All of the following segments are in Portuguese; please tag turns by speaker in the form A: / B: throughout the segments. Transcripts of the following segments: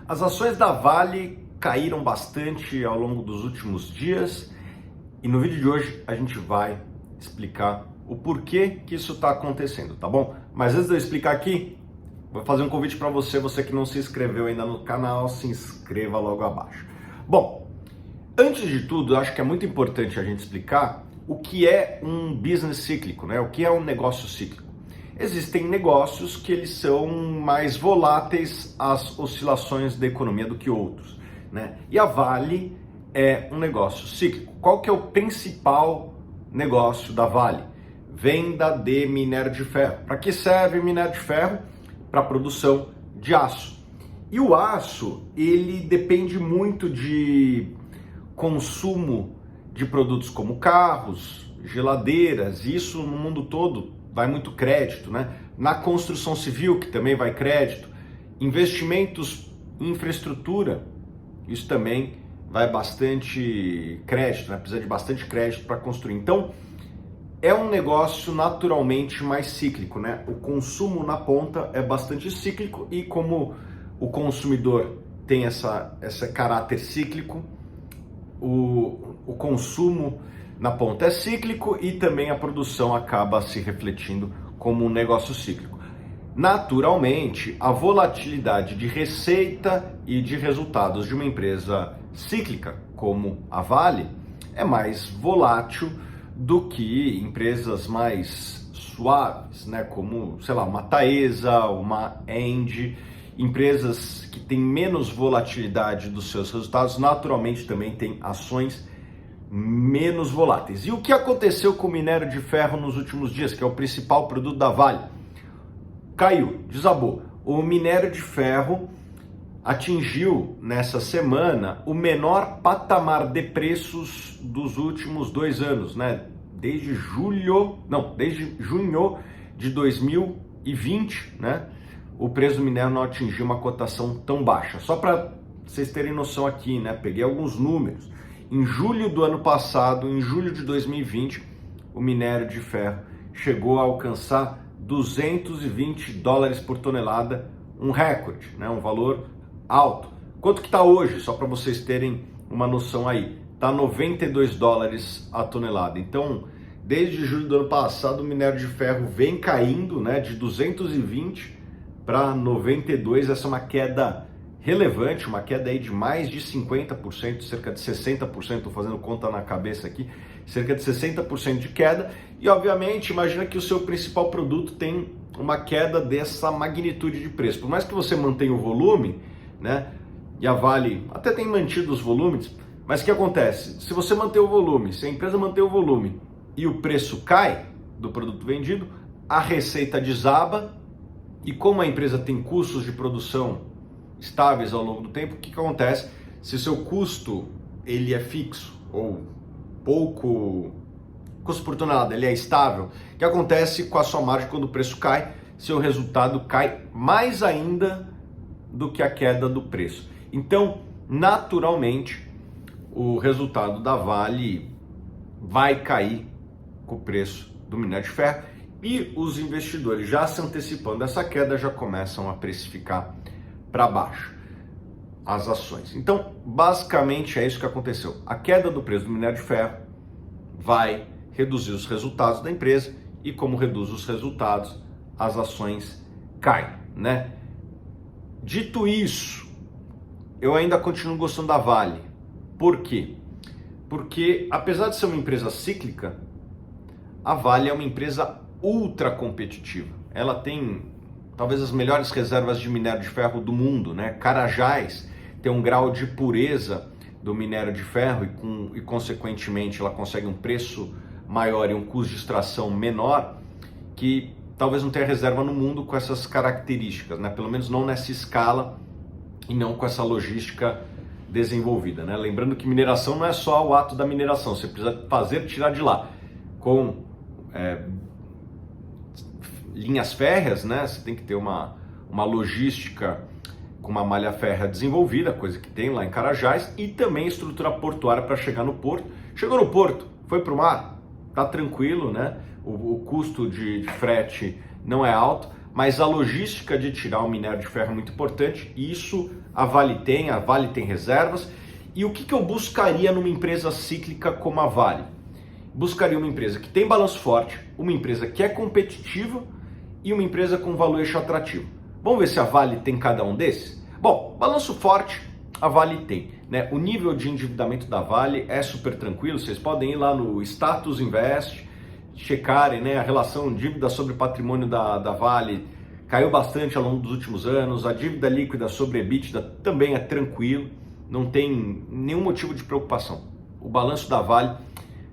A: As ações da Vale caíram bastante ao longo dos últimos dias e no vídeo de hoje a gente vai explicar o porquê que isso está acontecendo, tá bom? Mas antes de eu explicar aqui, vou fazer um convite para você que não se inscreveu ainda no canal, se inscreva logo abaixo. Bom, antes de tudo, eu acho que é muito importante a gente explicar o que é um business cíclico, né? O que é um negócio cíclico. Existem negócios que eles são mais voláteis às oscilações da economia do que outros, né? E a Vale é um negócio cíclico. Qual que é o principal negócio da Vale? Venda de minério de ferro. Para que serve minério de ferro? Para a produção de aço. E o aço, ele depende muito de consumo de produtos como carros, geladeiras, isso no mundo todo vai muito crédito, né? Na construção civil, que também vai crédito, investimentos em infraestrutura, isso também vai bastante crédito, né? Precisa de bastante crédito para construir. Então, é um negócio naturalmente mais cíclico, né? O consumo na ponta é bastante cíclico e como o consumidor tem esse caráter cíclico, o consumo na ponta é cíclico e também a produção acaba se refletindo como um negócio cíclico. Naturalmente, a volatilidade de receita e de resultados de uma empresa cíclica, como a Vale, é mais volátil do que empresas mais suaves, né? Como, sei lá, uma Taesa, uma Engie, empresas que têm menos volatilidade dos seus resultados, naturalmente também têm ações menos voláteis. E o que aconteceu com o minério de ferro nos últimos dias, que é o principal produto da Vale? Caiu, desabou. O minério de ferro atingiu nessa semana o menor patamar de preços dos últimos 2 anos, né? Desde junho de 2020, né? O preço do minério não atingiu uma cotação tão baixa. Só para vocês terem noção aqui, né? Peguei alguns números. Em julho do ano passado, em julho de 2020, o minério de ferro chegou a alcançar $220 por tonelada, um recorde, né? Um valor alto. Quanto que está hoje? Só para vocês terem uma noção aí. Está $92 a tonelada. Então, desde julho do ano passado, o minério de ferro vem caindo, né? De 220 para 92. Essa é uma queda relevante, uma queda aí de mais de 50%, cerca de 60%, estou fazendo conta na cabeça aqui, cerca de 60% de queda. E obviamente, imagina que o seu principal produto tem uma queda dessa magnitude de preço. Por mais que você mantenha o volume, né? E a Vale até tem mantido os volumes, mas o que acontece? Se você manter o volume, se a empresa manter o volume e o preço cai do produto vendido, a receita desaba e como a empresa tem custos de produção estáveis ao longo do tempo, o que acontece? Se o seu custo ele é fixo ou pouco custo por tonelada, ele é estável, o que acontece com a sua margem quando o preço cai? Seu resultado cai mais ainda do que a queda do preço. Então, naturalmente, o resultado da Vale vai cair com o preço do minério de ferro e os investidores, já se antecipando essa queda, já começam a precificar para baixo as ações. Então, basicamente é isso que aconteceu. A queda do preço do minério de ferro vai reduzir os resultados da empresa e como reduz os resultados, as ações caem, né? Dito isso, eu ainda continuo gostando da Vale. Por quê? Porque apesar de ser uma empresa cíclica, a Vale é uma empresa ultra competitiva. Ela tem talvez as melhores reservas de minério de ferro do mundo, né? Carajás tem um grau de pureza do minério de ferro e consequentemente ela consegue um preço maior e um custo de extração menor que talvez não tenha reserva no mundo com essas características, né? Pelo menos não nessa escala e não com essa logística desenvolvida, né? Lembrando que mineração não é só o ato da mineração, você precisa fazer, tirar de lá com linhas férreas, né? Você tem que ter uma logística com uma malha férrea desenvolvida, coisa que tem lá em Carajás, e também estrutura portuária para chegar no porto. Chegou no porto, foi para o mar, tá tranquilo, né? O custo de frete não é alto, mas a logística de tirar o minério de ferro é muito importante, e isso a Vale tem reservas. E o que eu buscaria numa empresa cíclica como a Vale? Buscaria uma empresa que tem balanço forte, uma empresa que é competitiva e uma empresa com valuation atrativo. Vamos ver se a Vale tem cada um desses? Bom, balanço forte a Vale tem, né? O nível de endividamento da Vale é super tranquilo, vocês podem ir lá no Status Invest, checarem, né, a relação dívida sobre patrimônio da Vale caiu bastante ao longo dos últimos anos, a dívida líquida sobre EBITDA também é tranquilo, não tem nenhum motivo de preocupação. O balanço da Vale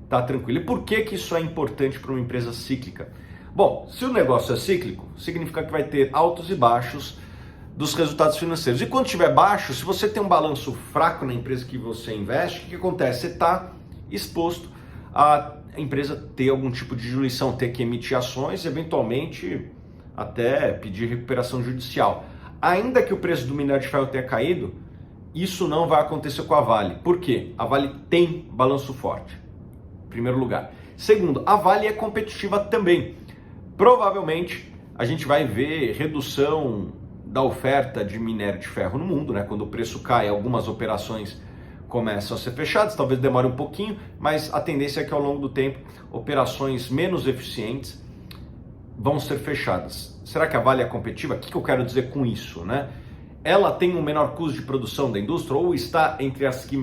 A: está tranquilo. E por que isso é importante para uma empresa cíclica? Bom, se o negócio é cíclico, significa que vai ter altos e baixos dos resultados financeiros. E quando estiver baixo, se você tem um balanço fraco na empresa que você investe, o que acontece? Você está exposto a empresa ter algum tipo de diluição, ter que emitir ações, eventualmente até pedir recuperação judicial. Ainda que o preço do minério de ferro tenha caído, isso não vai acontecer com a Vale. Por quê? A Vale tem balanço forte, em primeiro lugar. Segundo, a Vale é competitiva também. Provavelmente a gente vai ver redução da oferta de minério de ferro no mundo, né? Quando o preço cai, algumas operações começam a ser fechadas, talvez demore um pouquinho, mas a tendência é que ao longo do tempo operações menos eficientes vão ser fechadas. Será que a Vale é competitiva? O que eu quero dizer com isso, né? Ela tem um menor custo de produção da indústria ou está entre as que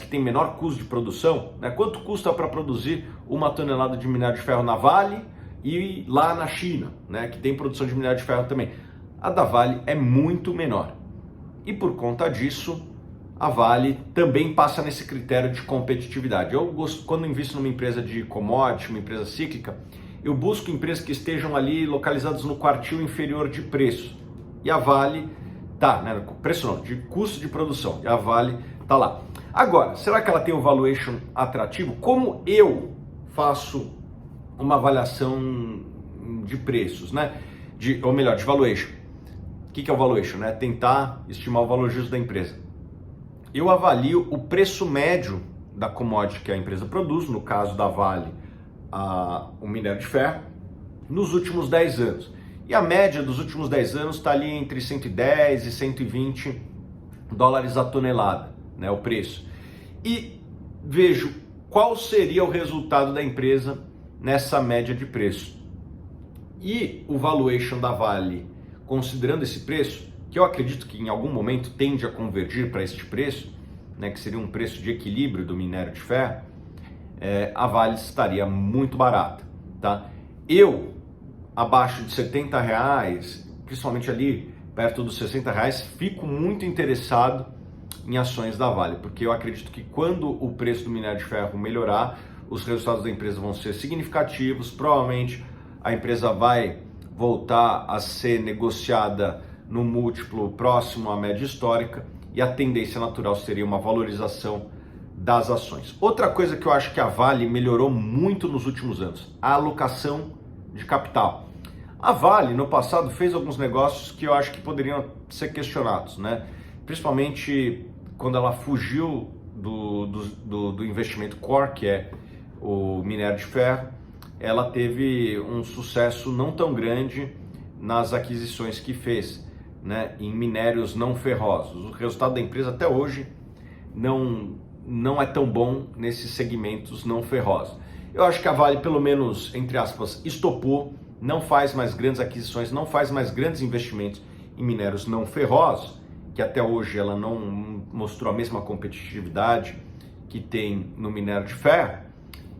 A: têm menor custo de produção, né? Quanto custa para produzir uma tonelada de minério de ferro na Vale e lá na China, né, que tem produção de minério de ferro também? A da Vale é muito menor. E por conta disso, a Vale também passa nesse critério de competitividade. Eu gosto, quando invisto numa empresa de commodity, uma empresa cíclica, eu busco empresas que estejam ali localizadas no quartil inferior de preço. E a Vale tá, né, preço não, de custo de produção. E a Vale tá lá. Agora, será que ela tem um valuation atrativo? Como eu faço uma avaliação de preços, né? Ou melhor, de valuation. O que é o valuation? Né? Tentar estimar o valor justo da empresa. Eu avalio o preço médio da commodity que a empresa produz, no caso da Vale, o minério de ferro, nos últimos 10 anos. E a média dos últimos 10 anos está ali entre 110 e 120 dólares a tonelada, né, o preço. E vejo qual seria o resultado da empresa nessa média de preço. E o valuation da Vale, considerando esse preço, que eu acredito que em algum momento tende a convergir para este preço, né, que seria um preço de equilíbrio do minério de ferro, a Vale estaria muito barata. Tá? Eu, abaixo de R$70, principalmente ali perto dos R$60, fico muito interessado em ações da Vale, porque eu acredito que quando o preço do minério de ferro melhorar, os resultados da empresa vão ser significativos, provavelmente a empresa vai voltar a ser negociada no múltiplo próximo à média histórica e a tendência natural seria uma valorização das ações. Outra coisa que eu acho que a Vale melhorou muito nos últimos anos, a alocação de capital. A Vale no passado fez alguns negócios que eu acho que poderiam ser questionados, né? Principalmente quando ela fugiu do investimento core, que é o minério de ferro, ela teve um sucesso não tão grande nas aquisições que fez, né, em minérios não ferrosos. O resultado da empresa até hoje não é tão bom nesses segmentos não ferrosos. Eu acho que a Vale, pelo menos, entre aspas, estopou, não faz mais grandes aquisições, não faz mais grandes investimentos em minérios não ferrosos, que até hoje ela não mostrou a mesma competitividade que tem no minério de ferro,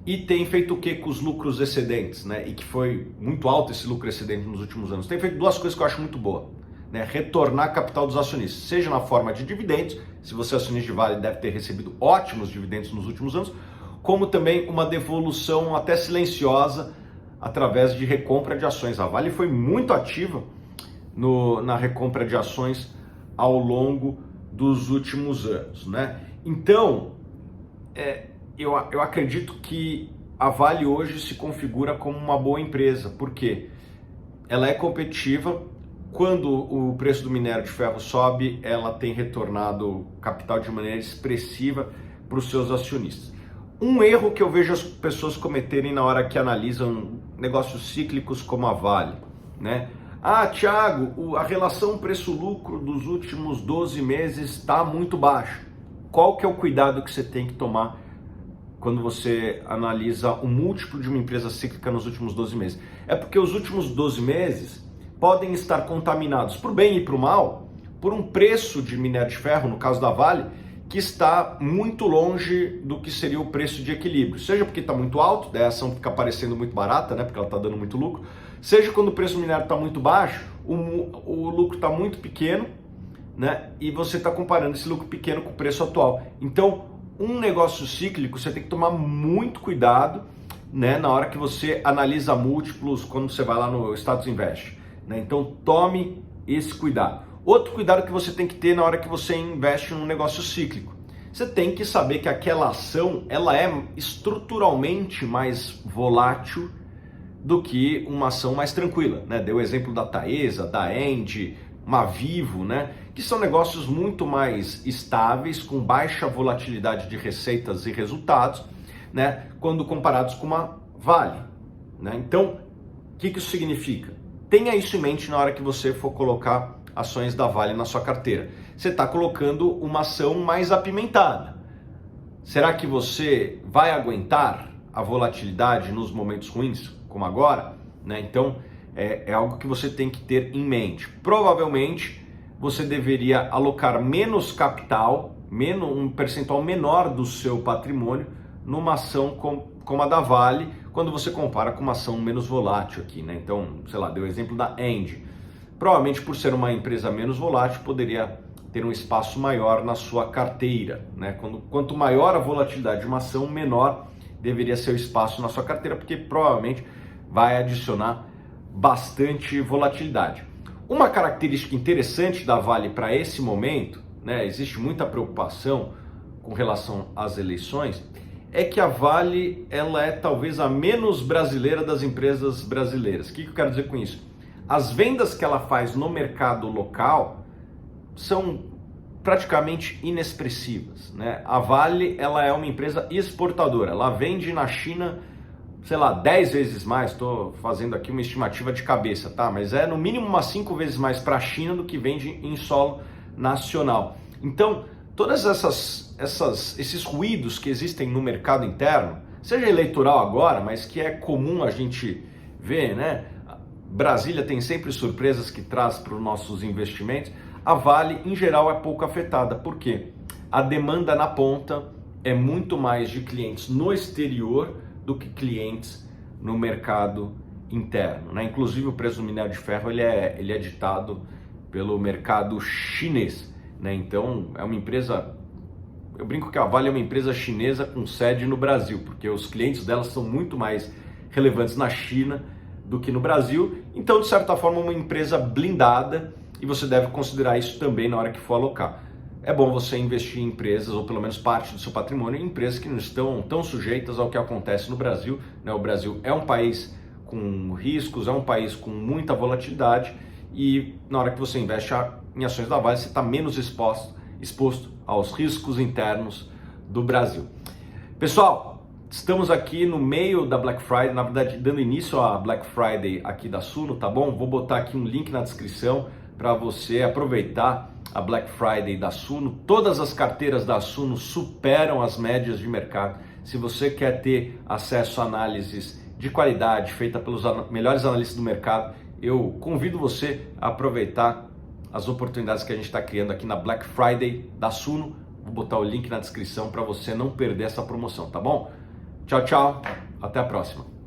A: e tem feito o que com os lucros excedentes, né? E que foi muito alto esse lucro excedente nos últimos anos. Tem feito duas coisas que eu acho muito boa, né? Retornar capital dos acionistas, seja na forma de dividendos, se você é acionista de Vale deve ter recebido ótimos dividendos nos últimos anos, como também uma devolução até silenciosa através de recompra de ações. A Vale foi muito ativa na recompra de ações ao longo dos últimos anos, né? Então, eu acredito que a Vale hoje se configura como uma boa empresa, porque ela é competitiva. Quando o preço do minério de ferro sobe, ela tem retornado capital de maneira expressiva para os seus acionistas. Um erro que eu vejo as pessoas cometerem na hora que analisam negócios cíclicos como a Vale, né? Ah, Thiago, a relação preço-lucro dos últimos 12 meses está muito baixa. Qual que é o cuidado que você tem que tomar quando você analisa o múltiplo de uma empresa cíclica nos últimos 12 meses? É porque os últimos 12 meses podem estar contaminados, por bem e por mal, por um preço de minério de ferro, no caso da Vale, que está muito longe do que seria o preço de equilíbrio. Seja porque está muito alto, daí a ação fica parecendo muito barata, né, porque ela está dando muito lucro. Seja quando o preço do minério está muito baixo, o lucro está muito pequeno, né, e você está comparando esse lucro pequeno com o preço atual. Então, um negócio cíclico, você tem que tomar muito cuidado, né, na hora que você analisa múltiplos, quando você vai lá no Status Invest, né? Então, tome esse cuidado. Outro cuidado que você tem que ter na hora que você investe num negócio cíclico. Você tem que saber que aquela ação ela é estruturalmente mais volátil do que uma ação mais tranquila, né? Deu o exemplo da Taesa, da Engie, uma Vivo, né? Que são negócios muito mais estáveis, com baixa volatilidade de receitas e resultados, né? Quando comparados com uma Vale, né? Então, o que isso significa? Tenha isso em mente na hora que você for colocar ações da Vale na sua carteira. Você está colocando uma ação mais apimentada. Será que você vai aguentar a volatilidade nos momentos ruins, como agora? Né? Então, é algo que você tem que ter em mente. Provavelmente, você deveria alocar menos capital, um percentual menor do seu patrimônio, numa ação como a da Vale, quando você compara com uma ação menos volátil aqui, né? Então, sei lá, deu o exemplo da Engie. Provavelmente, por ser uma empresa menos volátil, poderia ter um espaço maior na sua carteira, né? Quanto maior a volatilidade de uma ação, menor deveria ser o espaço na sua carteira, porque provavelmente vai adicionar bastante volatilidade. Uma característica interessante da Vale para esse momento, né? Existe muita preocupação com relação às eleições, é que a Vale ela é talvez a menos brasileira das empresas brasileiras. O que eu quero dizer com isso? As vendas que ela faz no mercado local são praticamente inexpressivas, né? A Vale ela é uma empresa exportadora, ela vende na China, sei lá, 10 vezes mais, estou fazendo aqui uma estimativa de cabeça, tá? Mas é no mínimo umas 5 vezes mais para a China do que vende em solo nacional. Então, todas esses ruídos que existem no mercado interno, seja eleitoral agora, mas que é comum a gente ver, né? Brasília tem sempre surpresas que traz para os nossos investimentos. A Vale, em geral, é pouco afetada. Por quê? A demanda na ponta é muito mais de clientes no exterior do que clientes no mercado interno, né? Inclusive, o preço do minério de ferro ele é ditado pelo mercado chinês, né? Então, é uma empresa... Eu brinco que a Vale é uma empresa chinesa com sede no Brasil, porque os clientes dela são muito mais relevantes na China do que no Brasil. Então, de certa forma, uma empresa blindada, e você deve considerar isso também na hora que for alocar. É bom você investir em empresas, ou pelo menos parte do seu patrimônio, em empresas que não estão tão sujeitas ao que acontece no Brasil, né? O Brasil é um país com riscos, é um país com muita volatilidade, e na hora que você investe em ações da Vale, você está menos exposto aos riscos internos do Brasil. Pessoal, estamos aqui no meio da Black Friday, na verdade dando início à Black Friday aqui da Suno, tá bom? Vou botar aqui um link na descrição para você aproveitar a Black Friday da Suno. Todas as carteiras da Suno superam as médias de mercado. Se você quer ter acesso a análises de qualidade feita pelos melhores analistas do mercado, eu convido você a aproveitar as oportunidades que a gente está criando aqui na Black Friday da Suno. Vou botar o link na descrição para você não perder essa promoção, tá bom? Tchau, tchau. Até a próxima.